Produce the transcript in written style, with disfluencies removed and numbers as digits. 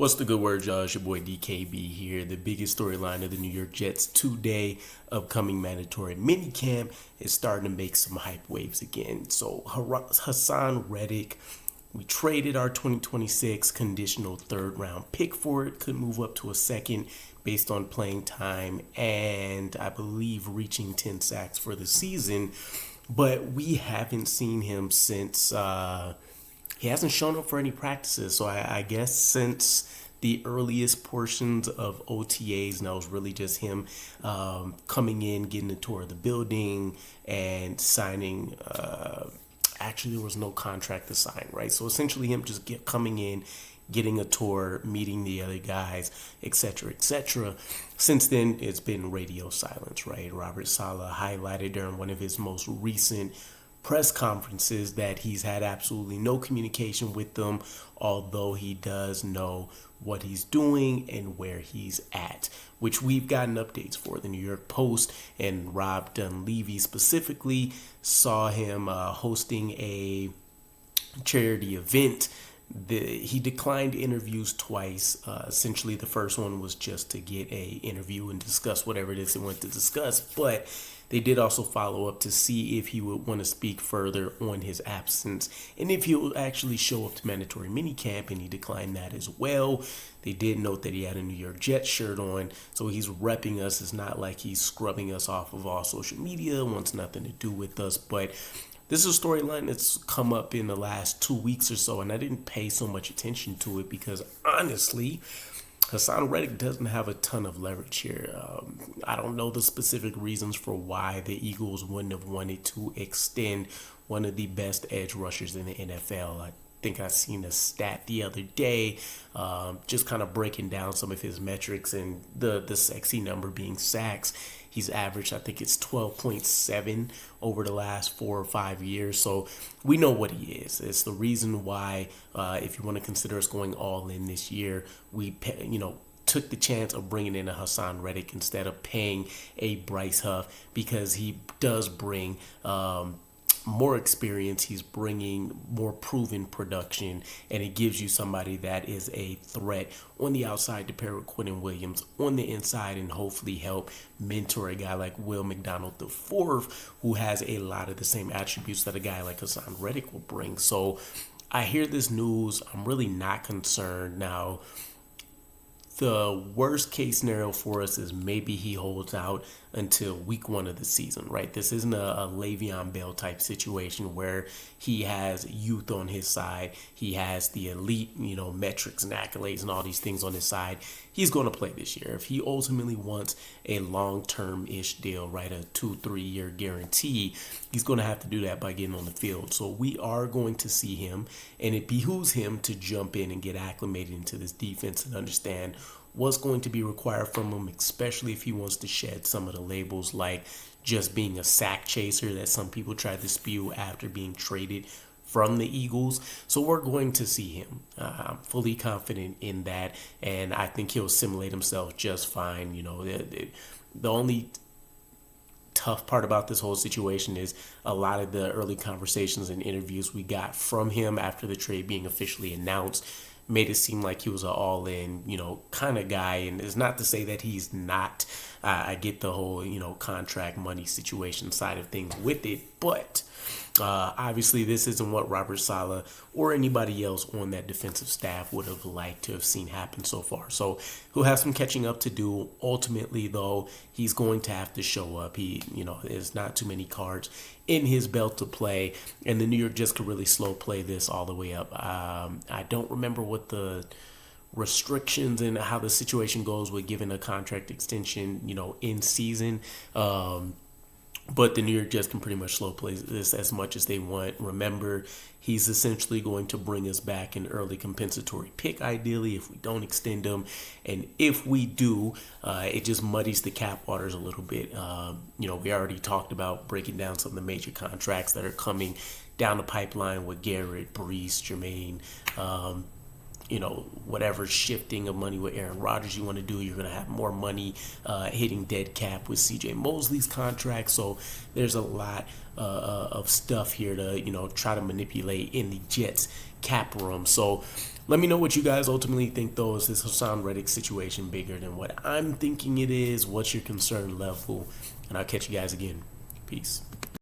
What's the good word, y'all? It's your boy DKB here. The biggest storyline of the New York Jets' two-day upcoming mandatory minicamp is starting to make some hype waves again. So Haasan Reddick, we traded our 2026 conditional third-round pick for it. Could move up to a second based on playing time and I believe reaching 10 sacks for the season. But we haven't seen him since he hasn't shown up for any practices. So I guess since the earliest portions of OTAs, and that was really just him coming in, getting a tour of the building, and signing. Actually, there was no contract to sign, right? So essentially him just coming in, getting a tour, meeting the other guys, etc., etc. Since then, it's been radio silence, right? Robert Saleh highlighted during one of his most recent press conferences that he's had absolutely no communication with them, although he does know what he's doing and where he's at, which we've gotten updates for. The New York Post and Rob Dunleavy specifically saw him hosting a charity event. He declined interviews twice. Essentially, the first one was just to get a interview and discuss whatever it is they wanted to discuss, but they did also follow up to see if he would want to speak further on his absence and if he would actually show up to mandatory minicamp, and he declined that as well. They did note that he had a New York Jets shirt on, so he's repping us. It's not like he's scrubbing us off of all social media, wants nothing to do with us, but this is a storyline that's come up in the last 2 weeks or so, and I didn't pay so much attention to it because, honestly, Haasan Reddick doesn't have a ton of leverage here. I don't know the specific reasons for why the Eagles wouldn't have wanted to extend one of the best edge rushers in the NFL. I think I seen a stat the other day, just kind of breaking down some of his metrics, and the sexy number being sacks. He's averaged, I think it's 12.7 over the last 4 or 5 years. So we know what he is. It's the reason why, if you want to consider us going all in this year, we took the chance of bringing in a Haasan Reddick instead of paying a Bryce Huff, because he does bring more experience. He's bringing more proven production, and it gives you somebody that is a threat on the outside to pair with Quentin Williams on the inside, and hopefully help mentor a guy like Will McDonald IV, who has a lot of the same attributes that a guy like Haasan Reddick will bring. So I hear this news. I'm really not concerned. Now, the worst case scenario for us is maybe he holds out until week 1 of the season, right? This isn't a Le'Veon Bell type situation where he has youth on his side. He has the elite, metrics and accolades and all these things on his side. He's going to play this year. If he ultimately wants a long-term-ish deal, right, a 2-3 year guarantee, he's going to have to do that by getting on the field. So we are going to see him, and it behooves him to jump in and get acclimated into this defense and understand what's going to be required from him, especially if he wants to shed some of the labels like just being a sack chaser that some people tried to spew after being traded from the Eagles. So we're going to see him. I'm fully confident in that, and I think he'll assimilate himself just fine. The only tough part about this whole situation is a lot of the early conversations and interviews we got from him after the trade being officially announced made it seem like he was an all-in, kind of guy. And it's not to say that he's not. I get the whole, contract money situation side of things with it. But obviously this isn't what Robert Saleh or anybody else on that defensive staff would have liked to have seen happen so far. So he'll have some catching up to do. Ultimately, though, he's going to have to show up. There's not too many cards in his belt to play, and the New York Jets could really slow play this all the way up. I don't remember what the restrictions and how the situation goes with giving a contract extension, in season. But the New York Jets can pretty much slow play this as much as they want. Remember, he's essentially going to bring us back an early compensatory pick, ideally, if we don't extend him. And if we do, it just muddies the cap waters a little bit. We already talked about breaking down some of the major contracts that are coming down the pipeline with Garrett, Brees, Jermaine, whatever shifting of money with Aaron Rodgers you want to do. You're going to have more money hitting dead cap with CJ Mosley's contract. So there's a lot of stuff here to, try to manipulate in the Jets cap room. So Let me know what you guys ultimately think, though. Is this Haasan Reddick situation bigger than what I'm thinking it is? What's your concern level? And I'll catch you guys again. Peace.